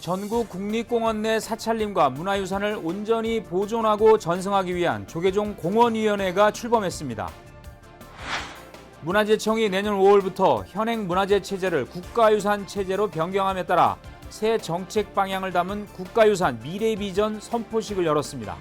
전국 국립공원 내 사찰림과 문화유산을 온전히 보존하고 전승하기 위한 조계종 공원위원회가 출범했습니다. 문화재청이 내년 5월부터 현행 문화재 체제를 국가유산 체제로 변경함에 따라 새 정책 방향을 담은 국가유산 미래비전 선포식을 열었습니다.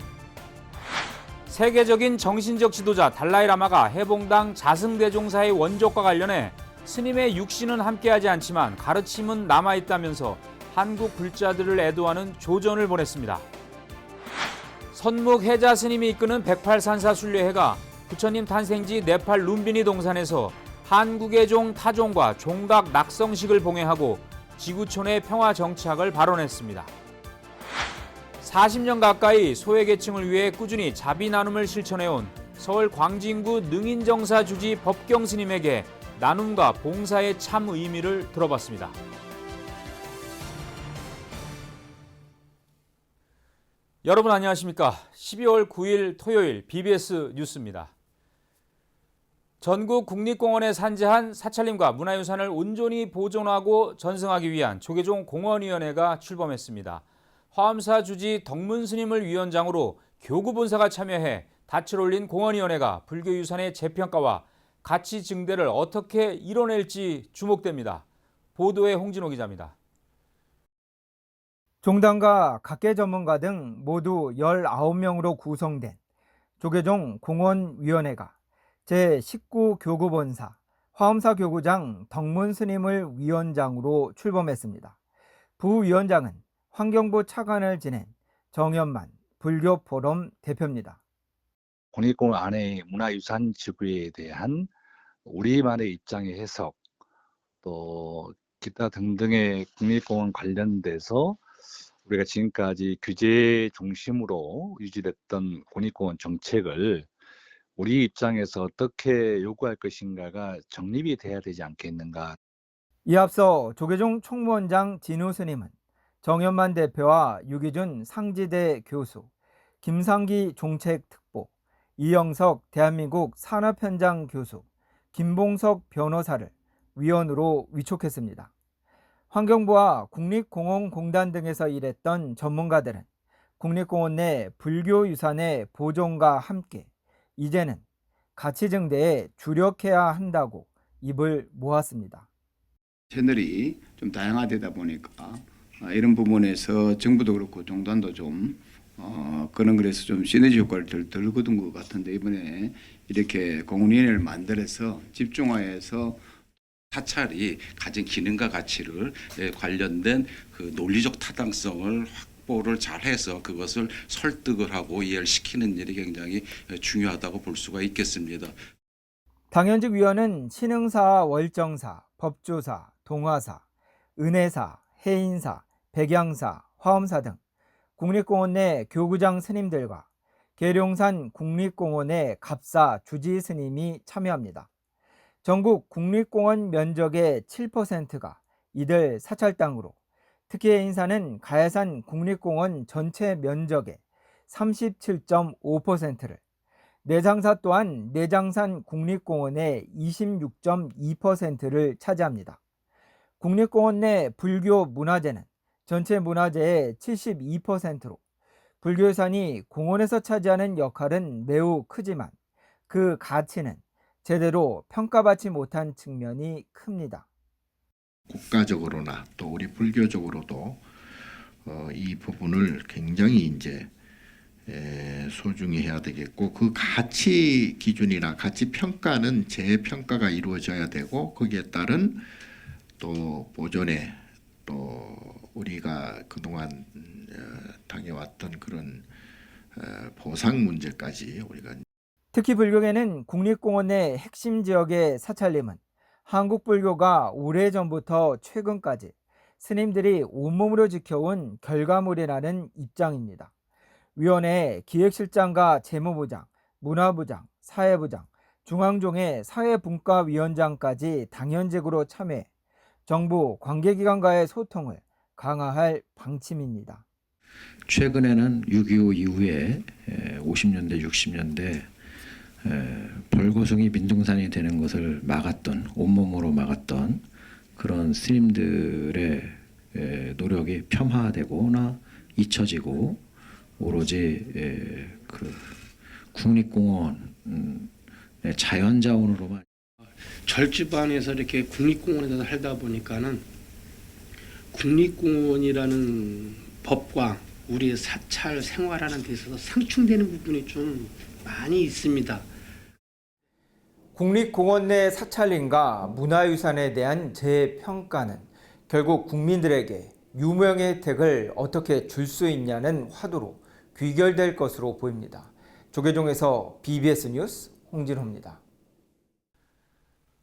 세계적인 정신적 지도자 달라이라마가 해봉당 자승대종사의 원족과 관련해 스님의 육신은 함께하지 않지만 가르침은 남아있다면서 한국 불자들을 애도하는 조전을 보냈습니다. 선묵해자 스님이 이끄는 108산사 순례회가 부처님 탄생지 네팔 룸비니 동산에서 한국의 종 타종과 종각 낙성식을 봉해하고 지구촌의 평화 정착을 발언했습니다. 40년 가까이 소외계층을 위해 꾸준히 자비 나눔을 실천해온 서울 광진구 능인정사 주지 법경 스님에게 나눔과 봉사의 참 의미를 들어봤습니다. 여러분 안녕하십니까? 12월 9일 토요일 BBS 뉴스입니다. 전국 국립공원에 산재한 사찰림과 문화유산을 온전히 보존하고 전승하기 위한 조계종 공원위원회가 출범했습니다. 화엄사 주지 덕문 스님을 위원장으로 교구본사가 참여해 닻을 올린 공원위원회가 불교유산의 재평가와 가치 증대를 어떻게 이뤄낼지 주목됩니다. 보도에 홍진호 기자입니다. 종단과 각계 전문가 등 모두 19명으로 구성된 조계종 공원위원회가 제19교구본사 화엄사 교구장 덕문 스님을 위원장으로 출범했습니다. 부위원장은 환경부 차관을 지낸 정현만 불교포럼 대표입니다. 국립공원 안의 문화유산 지구에 대한 우리만의 입장의 해석, 또 기타 등등의 국립공원 관련돼서 우리가 지금까지 규제 중심으로 유지됐던 국립공원 정책을 우리 입장에서 어떻게 요구할 것인가가 정립이 돼야 되지 않겠는가. 이에 앞서 조계종 총무원장 진우 스님은 정현만 대표와 유기준 상지대 교수, 김상기 종책특보, 이영석 대한민국 산업현장 교수, 김봉석 변호사를 위원으로 위촉했습니다. 환경부와 국립공원공단 등에서 일했던 전문가들은 국립공원 내 불교유산의 보존과 함께 이제는 가치 증대에 주력해야 한다고 입을 모았습니다. 채널이 좀 다양화되다 보니까 이런 부분에서 정부도 그렇고 종단도 좀 그런 그래서 좀 시너지 효과를 덜 거둔 것 같은데, 이번에 이렇게 공원위원회를 만들어서 집중화해서 사찰이 가진 기능과 가치를 관련된 그 논리적 타당성을 확보를 잘해서 그것을 설득을 하고 이해를 시키는 일이 굉장히 중요하다고 볼 수가 있겠습니다. 당연직 위원은 신흥사, 월정사, 법조사, 동화사, 은혜사, 해인사, 백양사, 화엄사 등 국립공원 내 교구장 스님들과 계룡산 국립공원의 갑사 주지 스님이 참여합니다. 전국 국립공원 면적의 7%가 이들 사찰당으로, 특히 해인사는 가야산 국립공원 전체 면적의 37.5%를, 내장사 또한 내장산 국립공원의 26.2%를 차지합니다. 국립공원 내 불교 문화재는 전체 문화재의 72%로 불교유산이 공원에서 차지하는 역할은 매우 크지만 그 가치는 제대로 평가받지 못한 측면이 큽니다. 국가적으로나 또 우리 불교적으로도 이 부분을 굉장히 이제 소중히 해야 되겠고, 그 가치 기준이나 가치 평가는 재평가가 이루어져야 되고, 거기에 따른 또 보존에 또 우리가 그동안 당해왔던 그런 보상 문제까지 우리가. 특히 불교계는 국립공원 내 핵심 지역의 사찰림은 한국 불교가 오래전부터 최근까지 스님들이 온몸으로 지켜온 결과물이라는 입장입니다. 위원회 기획실장과 재무부장, 문화부장, 사회부장, 중앙종회 사회분과위원장까지 당연직으로 참여해 정부 관계기관과의 소통을 강화할 방침입니다. 최근에는 6.25 이후에 50년대, 60년대 벌거숭이 민둥산이 되는 것을 막았던, 온몸으로 막았던 그런 스님들의 노력이 폄하되거나 잊혀지고 오로지 그 국립공원의 자연자원으로만 절집안에서 이렇게 국립공원에서 살다 보니까는 국립공원이라는 법과 우리의 사찰 생활하는 데 있어서 상충되는 부분이 좀 많이 있습니다. 국립공원 내 사찰림과 문화유산에 대한 재평가는 결국 국민들에게 유명의 혜택을 어떻게 줄 수 있냐는 화두로 귀결될 것으로 보입니다. 조계종에서 BBS 뉴스 홍진호입니다.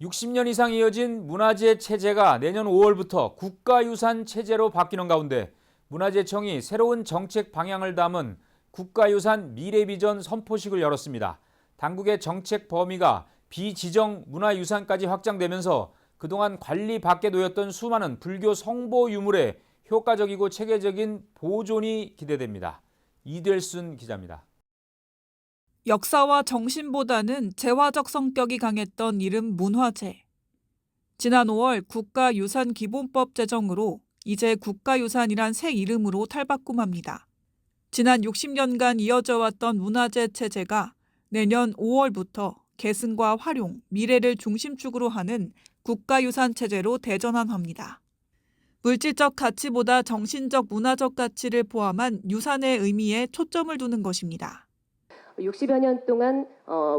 60년 이상 이어진 문화재 체제가 내년 5월부터 국가유산 체제로 바뀌는 가운데 문화재청이 새로운 정책 방향을 담은 국가유산 미래비전 선포식을 열었습니다. 당국의 정책 범위가 비지정 문화유산까지 확장되면서 그동안 관리 밖에 놓였던 수많은 불교 성보 유물의 효과적이고 체계적인 보존이 기대됩니다. 이델순 기자입니다. 역사와 정신보다는 재화적 성격이 강했던 이름 문화재. 지난 5월 국가유산기본법 제정으로 이제 국가유산이란 새 이름으로 탈바꿈합니다. 지난 60년간 이어져 왔던 문화재 체제가 내년 5월부터 계승과 활용, 미래를 중심축으로 하는 국가유산 체제로 대전환합니다. 물질적 가치보다 정신적 문화적 가치를 포함한 유산의 의미에 초점을 두는 것입니다. 60여 년 동안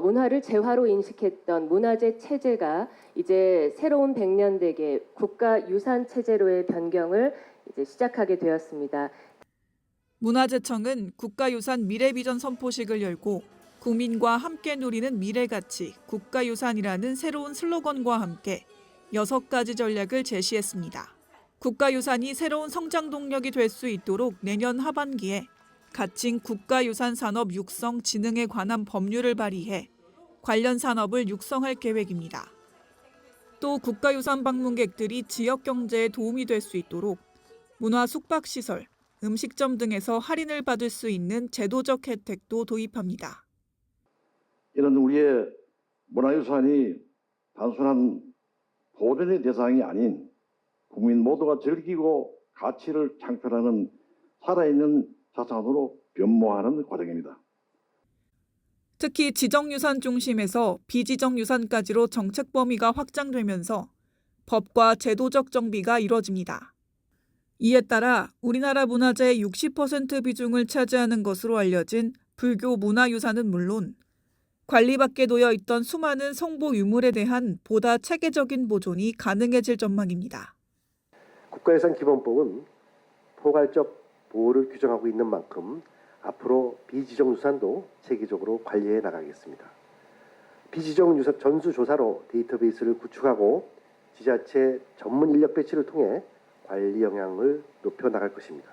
문화를 재화로 인식했던 문화재 체제가 이제 새로운 100년대계 국가유산 체제로의 변경을 이제 시작하게 되었습니다. 문화재청은 국가유산 미래비전 선포식을 열고 국민과 함께 누리는 미래가치 국가유산이라는 새로운 슬로건과 함께 6가지 전략을 제시했습니다. 국가유산이 새로운 성장 동력이 될 수 있도록 내년 하반기에 가칭 국가유산 산업 육성 진흥에 관한 법률을 발의해 관련 산업을 육성할 계획입니다. 또 국가유산 방문객들이 지역 경제에 도움이 될 수 있도록 문화 숙박시설, 음식점 등에서 할인을 받을 수 있는 제도적 혜택도 도입합니다. 이런 우리의 문화유산이 단순한 보존의 대상이 아닌 국민 모두가 즐기고 가치를 창출하는 살아있는 자산으로 변모하는 과정입니다. 특히 지정유산 중심에서 비지정유산까지로 정책 범위가 확장되면서 법과 제도적 정비가 이뤄집니다. 이에 따라 우리나라 문화재의 60% 비중을 차지하는 것으로 알려진 불교 문화유산은 물론 관리 밖에 놓여 있던 수많은 성보 유물에 대한 보다 체계적인 보존이 가능해질 전망입니다. 국가유산기본법은 포괄적 보호를 규정하고 있는 만큼 앞으로 비지정유산도 체계적으로 관리해 나가겠습니다. 비지정유산 전수조사로 데이터베이스를 구축하고 지자체 전문 인력 배치를 통해 관리 역량을 높여 나갈 것입니다.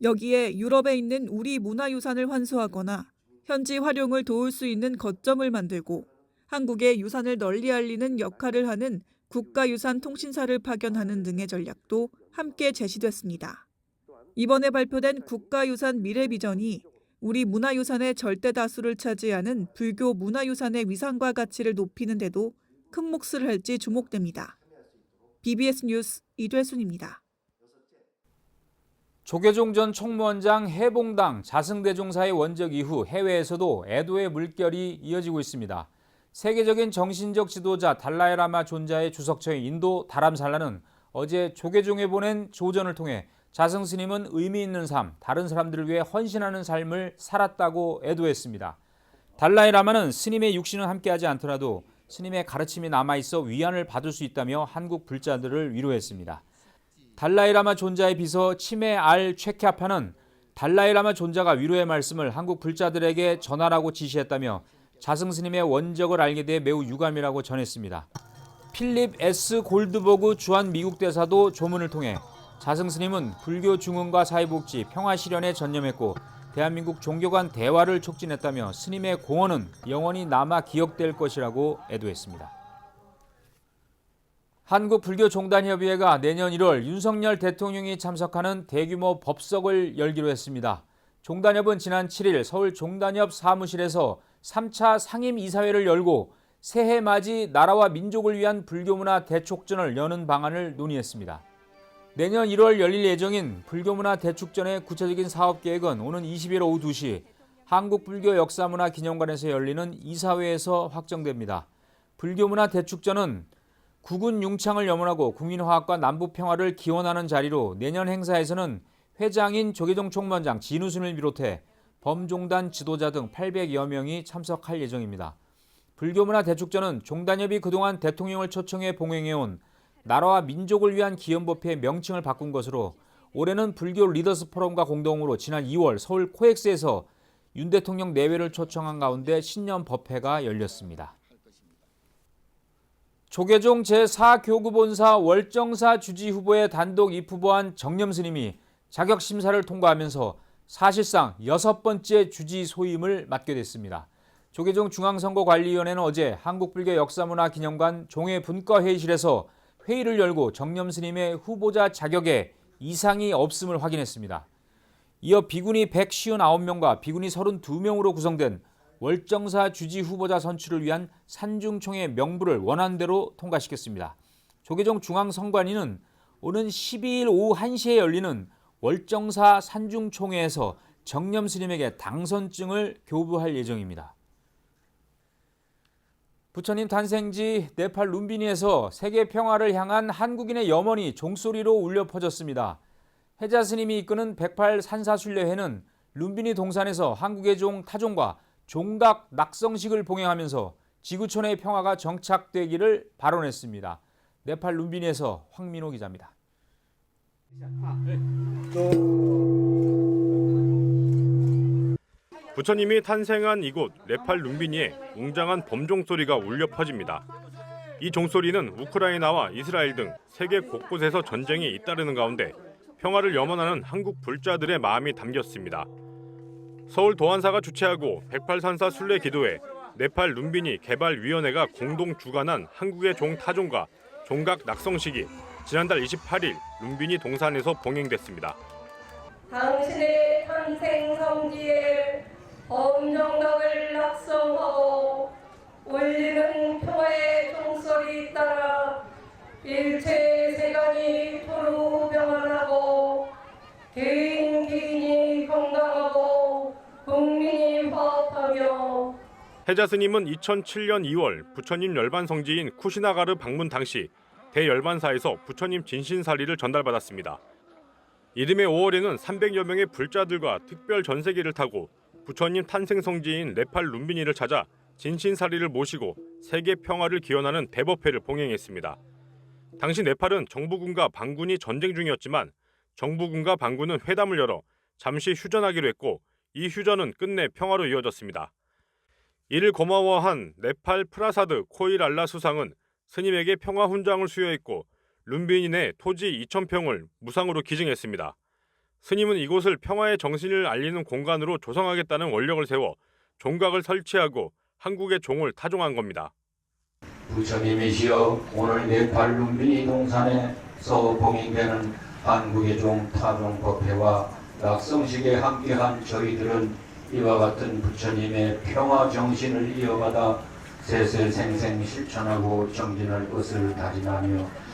여기에 유럽에 있는 우리 문화유산을 환수하거나 현지 활용을 도울 수 있는 거점을 만들고 한국의 유산을 널리 알리는 역할을 하는 국가유산 통신사를 파견하는 등의 전략도 함께 제시됐습니다. 이번에 발표된 국가유산 미래비전이 우리 문화유산의 절대 다수를 차지하는 불교 문화유산의 위상과 가치를 높이는 데도 큰 몫을 할지 주목됩니다. BBS 뉴스 이되순입니다. 조계종 전 총무원장 해봉당 자승대종사의 원적 이후 해외에서도 애도의 물결이 이어지고 있습니다. 세계적인 정신적 지도자 달라이라마 존자의 주석처인 인도 다람살라는 어제 조계종에 보낸 조전을 통해 자승 스님은 의미 있는 삶, 다른 사람들을 위해 헌신하는 삶을 살았다고 애도했습니다. 달라이라마는 스님의 육신은 함께하지 않더라도 스님의 가르침이 남아있어 위안을 받을 수 있다며 한국 불자들을 위로했습니다. 달라이라마 존자의 비서 치메 알 최캬파는 달라이라마 존자가 위로의 말씀을 한국 불자들에게 전하라고 지시했다며 자승 스님의 원적을 알게 돼 매우 유감이라고 전했습니다. 필립 S. 골드버그 주한 미국 대사도 조문을 통해 자승 스님은 불교 중흥과 사회복지, 평화 실현에 전념했고 대한민국 종교 간 대화를 촉진했다며 스님의 공헌은 영원히 남아 기억될 것이라고 애도했습니다. 한국불교종단협의회가 내년 1월 윤석열 대통령이 참석하는 대규모 법석을 열기로 했습니다. 종단협은 지난 7일 서울 종단협 사무실에서 3차 상임이사회를 열고 새해 맞이 나라와 민족을 위한 불교문화 대촉전을 여는 방안을 논의했습니다. 내년 1월 열릴 예정인 불교문화 대축전의 구체적인 사업계획은 오는 20일 오후 2시 한국불교역사문화기념관에서 열리는 이사회에서 확정됩니다. 불교문화 대축전은 국군 융창을 염원하고 국민화합과 남북평화를 기원하는 자리로 내년 행사에서는 회장인 조계종 총무원장 진우순을 비롯해 범종단 지도자 등 800여 명이 참석할 예정입니다. 불교문화 대축전은 종단협이 그동안 대통령을 초청해 봉행해온 나라와 민족을 위한 기원법회의 명칭을 바꾼 것으로 올해는 불교 리더스 포럼과 공동으로 지난 2월 서울 코엑스에서 윤 대통령 내외를 초청한 가운데 신년법회가 열렸습니다. 조계종 제4교구본사 월정사 주지 후보에 단독 입후보한 정념 스님이 자격심사를 통과하면서 사실상 6번째 주지 소임을 맡게 됐습니다. 조계종 중앙선거관리위원회는 어제 한국불교역사문화기념관 종회분과회의실에서 회의를 열고 정념 스님의 후보자 자격에 이상이 없음을 확인했습니다. 이어 비구니 159명과 비구니 32명으로 구성된 월정사 주지 후보자 선출을 위한 산중총회 명부를 원안대로 통과시켰습니다. 조계종 중앙선관위는 오는 12일 오후 1시에 열리는 월정사 산중총회에서 정념 스님에게 당선증을 교부할 예정입니다. 부처님 탄생지 네팔 룸비니에서 세계 평화를 향한 한국인의 염원이 종소리로 울려 퍼졌습니다. 해자 스님이 이끄는 108산사순례회는 룸비니 동산에서 한국의 종 타종과 종각 낙성식을 봉행하면서 지구촌의 평화가 정착되기를 발언했습니다. 네팔 룸비니에서 황민호 기자입니다. 부처님이 탄생한 이곳 네팔 룸비니에 웅장한 범종 소리가 울려 퍼집니다. 이 종소리는 우크라이나와 이스라엘 등 세계 곳곳에서 전쟁이 잇따르는 가운데 평화를 염원하는 한국 불자들의 마음이 담겼습니다. 서울 도안사가 주최하고 108산사 순례 기도회, 네팔 룸비니 개발위원회가 공동 주관한 한국의 종 타종과 종각 낙성식이 지난달 28일 룸비니 동산에서 봉행됐습니다. 당신의 탄생 성지에 범종각을 낙성하고 울리는 평화의 종소리 따라 일체 세간이 도로 평안하고 개인이 건강하고 국민이 화합하며. 해자 스님은 2007년 2월 부처님 열반 성지인 쿠시나가르 방문 당시 대열반사에서 부처님 진신사리를 전달받았습니다. 이듬해 5월에는 300여 명의 불자들과 특별 전세기를 타고 부처님 탄생 성지인 네팔 룸비니를 찾아 진신사리를 모시고 세계 평화를 기원하는 대법회를 봉행했습니다. 당시 네팔은 정부군과 반군이 전쟁 중이었지만 정부군과 반군은 회담을 열어 잠시 휴전하기로 했고 이 휴전은 끝내 평화로 이어졌습니다. 이를 고마워한 네팔 프라사드 코일알라 수상은 스님에게 평화 훈장을 수여했고 룸비니 내 토지 2,000평을 무상으로 기증했습니다. 스님은 이곳을 평화의 정신을 알리는 공간으로 조성하겠다는 원력을 세워 종각을 설치하고 한국의 종을 타종한 겁니다. 부처님이시여 오늘 네팔 룸비니 동산에서 봉행되는 한국의 종 타종법회와 낙성식에 함께한 저희들은 이와 같은 부처님의 평화 정신을 이어받아 세세생생 실천하고 정진할 것을 다짐하며.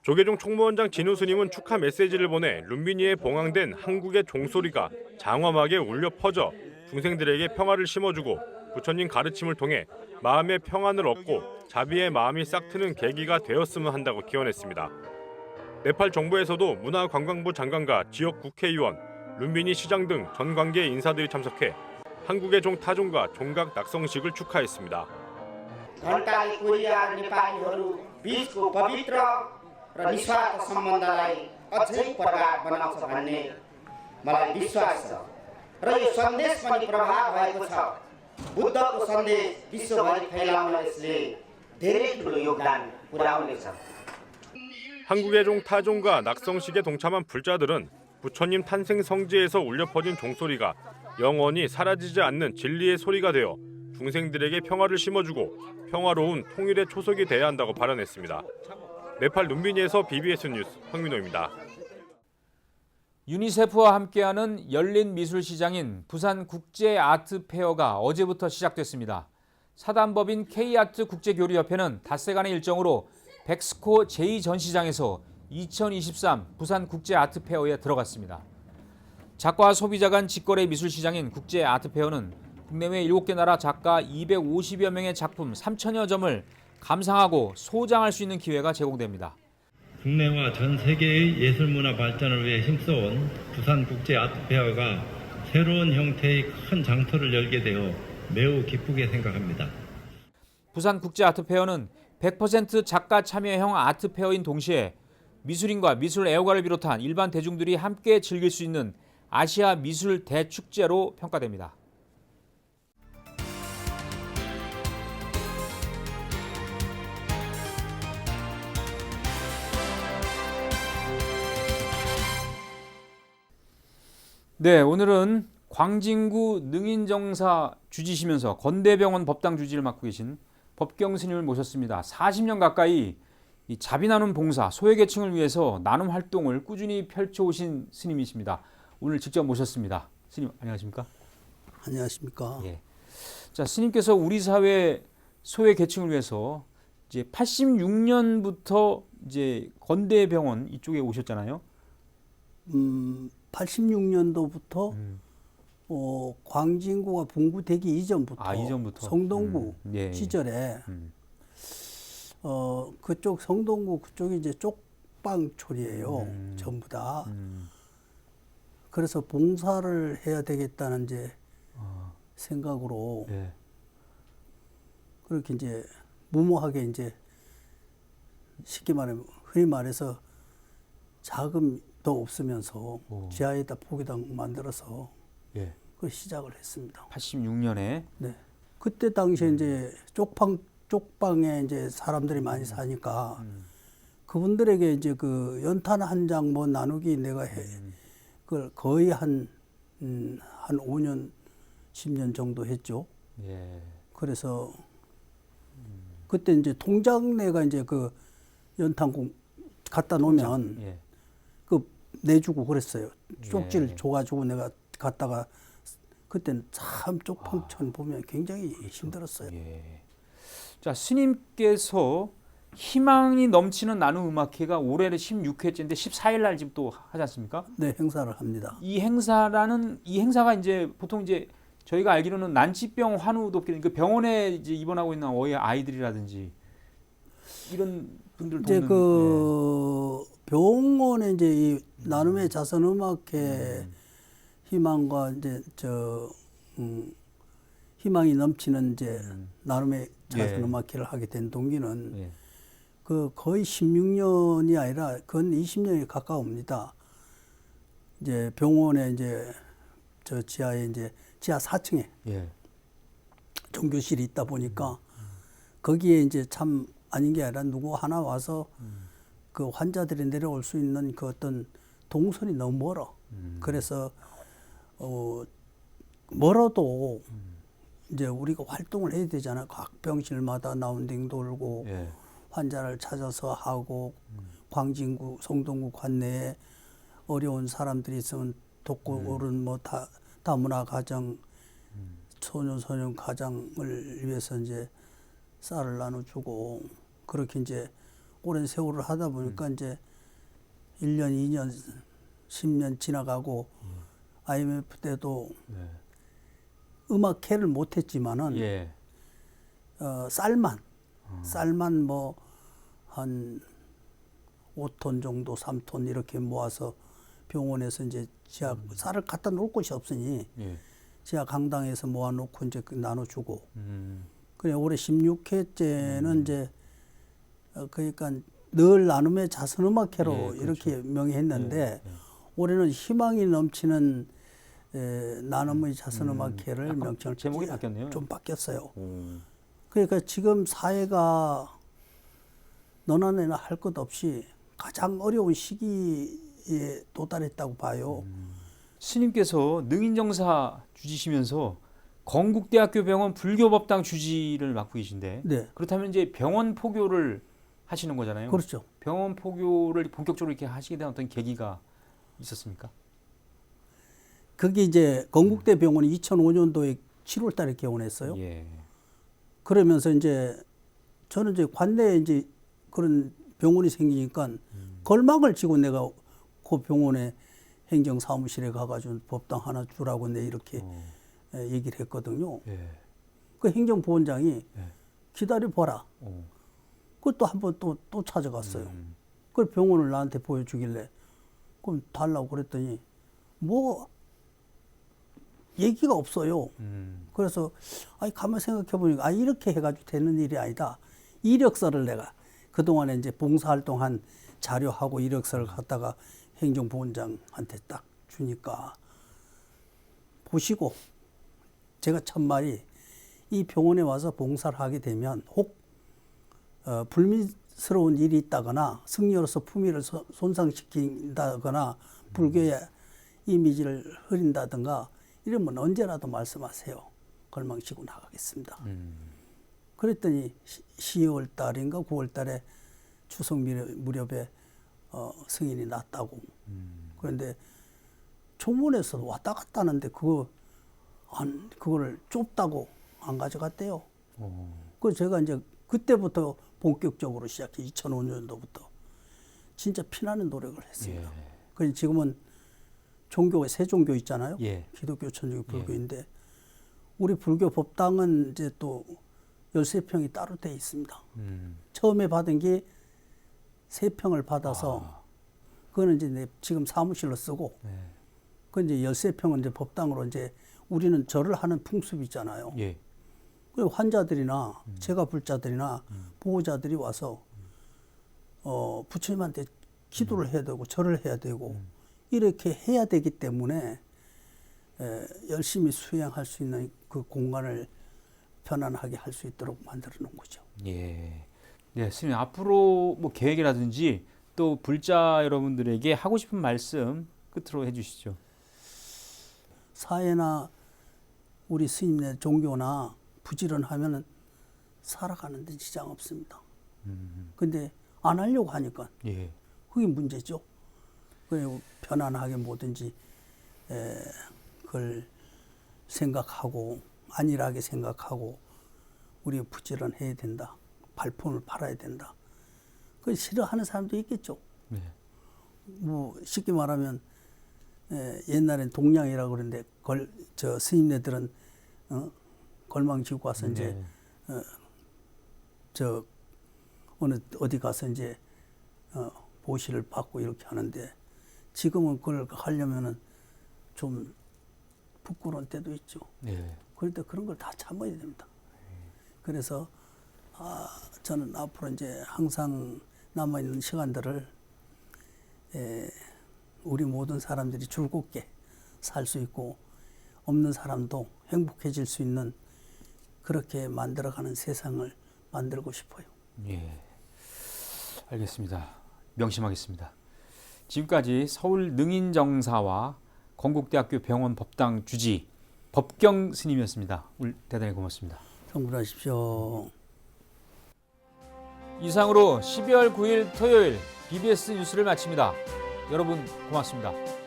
조계종 총무원장 진우 스님은 축하 메시지를 보내 룸비니에 봉황된 한국의 종소리가 장엄하게 울려 퍼져 중생들에게 평화를 심어주고 부처님 가르침을 통해 마음의 평안을 얻고 자비의 마음이 싹트는 계기가 되었으면 한다고 기원했습니다. 네팔 정부에서도 문화관광부 장관과 지역 국회의원, 룸비니 시장 등 전 관계 인사들이 참석해 한국의 종 타종과 종각 낙성식을 축하했습니다. र निस्वार्थ सम्बन्धलाई अझै प्रगाढ बनाउँछ भन्ने मलाई विश्वास छ र यो सन्देश पनि प्रभाव भएको छ। बुद्धको सन्देश विश्वभरि फैलाउन यसले धेरै ठुलो योगदान पुर्याउनेछ। 한국의 종 타종과 낙성식에 동참한 불자들은 부처님 탄생 성지에서 울려 퍼진 종소리가 영원히 사라지지 않는 진리의 소리가 되어 중생들에게 평화를 심어주고 평화로운 통일의 초석이 돼야 한다고 발언했습니다. 네팔 룸비니에서 BBS 뉴스 황민호입니다. 유니세프와 함께하는 열린 미술시장인 부산국제아트페어가 어제부터 시작됐습니다. 사단법인 K아트 국제교류협회는 닷새간의 일정으로 백스코 제2전시장에서 2023 부산 국제 아트 페어에 들어갔습니다. 작가와 소비자 간 직거래 미술 시장인 국제 아트 페어는 국내외 7개 나라 작가 250여 명의 작품 3천여 점을 감상하고 소장할 수 있는 기회가 제공됩니다. 국내와 전 세계의 예술문화 발전을 위해 힘써온 부산국제아트페어가 새로운 형태의 큰 장터를 열게 되어 매우 기쁘게 생각합니다. 부산국제아트페어는 100% 작가 참여형 아트페어인 동시에 미술인과 미술 애호가를 비롯한 일반 대중들이 함께 즐길 수 있는 아시아 미술 대축제로 평가됩니다. 네, 오늘은 광진구 능인정사 주지시면서 건대병원 법당 주지를 맡고 계신 법경 스님을 모셨습니다. 40년 가까이 이 자비 나눔 봉사, 소외계층을 위해서 나눔 활동을 꾸준히 펼쳐오신 스님이십니다. 오늘 직접 모셨습니다. 스님 안녕하십니까? 안녕하십니까? 예. 자, 스님께서 우리 사회 소외계층을 위해서 이제 86년부터 이제 건대병원 이쪽에 오셨잖아요. 86년도부터 광진구가 분구되기 이전부터 성동구 예. 시절에 그쪽 성동구 그쪽이 이제 쪽방촌이에요. 전부 다. 그래서 봉사를 해야 되겠다는 이제 생각으로 예. 그렇게 이제 무모하게 이제 쉽게 말하면 흔히 말해서 자금도 없으면서 지하에다 포기당 만들어서 예. 그 시작을 했습니다. 86년에. 네. 그때 당시에 이제 쪽방에 이제 사람들이 많이 사니까 그분들에게 이제 그 연탄 한 장 뭐 나누기 내가 그걸 거의 한 5년, 10년 정도 했죠. 예. 그래서 그때 이제 통장 내가 이제 그 연탄 갖다 놓으면 예. 그 내주고 그랬어요. 쪽지를 예. 줘가지고 내가 갔다가 그때는 참 쪽방촌 보면 굉장히 힘들었어요. 예. 자, 스님께서 희망이 넘치는 나눔 음악회가 올해는 16회째인데 14일 날 지금 또 하지 않습니까? 네, 행사를 합니다. 이 행사가 이제 보통 이제 저희가 알기로는 난치병 환우 돕기 그 병원에 이제 입원하고 있는 아이들이라든지 이런 분들 돕는 이제 그 병원에 이제 이 나눔의 자선 음악회 희망과 이제 희망이 넘치는 이제 나눔의 자선 음악회를 하게 된 동기는 그 거의 16년이 아니라 건 20년이 가까웁니다. 이제 병원에 이제 저 지하에 이제 지하 4층에 종교실이 있다 보니까 거기에 이제 참 아닌 게 아니라 누구 하나 와서 그 환자들이 내려올 수 있는 그 어떤 동선이 너무 멀어. 그래서 멀어도 이제 우리가 활동을 해야 되잖아요. 각 병실마다 라운딩 돌고 환자를 찾아서 하고 광진구, 성동구 관내에 어려운 사람들이 있으면 돕고 오른 뭐 다문화 가정, 소년 가정을 위해서 이제 쌀을 나눠주고 그렇게 이제 오랜 세월을 하다 보니까 이제 1년, 2년, 10년 지나가고 IMF 때도 음악회를 못했지만은 쌀만 뭐 한 5톤 정도, 3톤 이렇게 모아서 병원에서 이제 지하 쌀을 갖다 놓을 곳이 없으니 지하 강당에서 모아놓고 이제 나눠주고 그래 올해 16회째는 이제 그러니까 늘 나눔의 자선음악회로 이렇게 명의했는데 올해는 희망이 넘치는 나눔의 자선음악회를 명칭을 제목이 바뀌었네요. 좀 바뀌었어요. 그러니까 지금 사회가 너나 내나 할 것 없이 가장 어려운 시기에 도달했다고 봐요. 스님께서 능인정사 주지시면서 건국대학교 병원 불교법당 주지를 맡고 계신데 그렇다면 이제 병원 포교를 하시는 거잖아요. 그렇죠. 병원 포교를 본격적으로 이렇게 하시게 된 어떤 계기가 있었습니까? 그게 이제 건국대 병원이 2005년도에 7월 달에 개원했어요. 그러면서 이제 저는 이제 관내에 이제 그런 병원이 생기니까 걸망을 지고 내가 그 병원에 행정사무실에 가가지고 법당 하나 주라고 내 이렇게 얘기를 했거든요. 예. 그 행정보원장이 예. 기다려봐라. 그것도 한번 또 찾아갔어요. 그 병원을 나한테 보여주길래 그럼 달라고 그랬더니 뭐 얘기가 없어요. 그래서 아니 가만 생각해 보니까 이렇게 해가지고 되는 일이 아니다. 이력서를 내가 그동안에 이제 봉사활동한 자료하고 이력서를 갖다가 행정보원장한테 딱 주니까 보시고 제가 첫 말이 이 병원에 와서 봉사를 하게 되면 혹 불미스러운 일이 있다거나 승려로서 품위를 손상시킨다거나 불교의 이미지를 흐린다든가 이러면 언제라도 말씀하세요. 걸망치고 나가겠습니다. 그랬더니 10월 달인가 9월 달에 추석 무렵에 승인이 났다고. 그런데 총무원에서 왔다 갔다 하는데 그거를 좁다고 안 가져갔대요. 그래서 제가 이제 그때부터 본격적으로 시작해 2005년도부터 진짜 피나는 노력을 했습니다. 그래서 지금은 종교가 세 종교 있잖아요. 기독교, 천주교, 불교인데 우리 불교 법당은 이제 또 13평이 따로 돼 있습니다. 처음에 받은 게 3평을 받아서 그거는 이제 지금 사무실로 쓰고 그 이제 13평은 이제 법당으로 이제 우리는 절을 하는 풍습이 있잖아요. 그 환자들이나 제가 불자들이나 보호자들이 와서 부처님한테 기도를 해야 되고 절을 해야 되고 이렇게 해야 되기 때문에 열심히 수행할 수 있는 그 공간을 편안하게 할 수 있도록 만들어 놓은 거죠. 예. 네, 스님 앞으로 뭐 계획이라든지 또 불자 여러분들에게 하고 싶은 말씀 끝으로 해주시죠. 사회나 우리 스님네 종교나 부지런하면은 살아가는 데 지장 없습니다. 근데 안 하려고 하니까 그게 문제죠. 그리고 편안하게 뭐든지 그걸 생각하고 안일하게 생각하고 우리가 부지런해야 된다. 발품을 팔아야 된다. 그걸 싫어하는 사람도 있겠죠. 뭐 쉽게 말하면 옛날엔 동양이라고 그러는데 저 스님네들은 걸망 지고 와서 이제 저 어디 가서 이제 보시를 받고 이렇게 하는데 지금은 그걸 하려면은 좀 부끄러운 때도 있죠. 그럴 때 그런 걸 다 참아야 됩니다. 그래서 저는 앞으로 이제 항상 남아있는 시간들을 우리 모든 사람들이 즐겁게 살 수 있고 없는 사람도 행복해질 수 있는 그렇게 만들어가는 세상을 만들고 싶어요. 예, 알겠습니다. 명심하겠습니다. 지금까지 서울 능인정사와 건국대학교 병원 법당 주지 법경 스님이었습니다. 오늘 대단히 고맙습니다. 성불하십시오. 이상으로 12월 9일 토요일 BBS 뉴스를 마칩니다. 여러분 고맙습니다.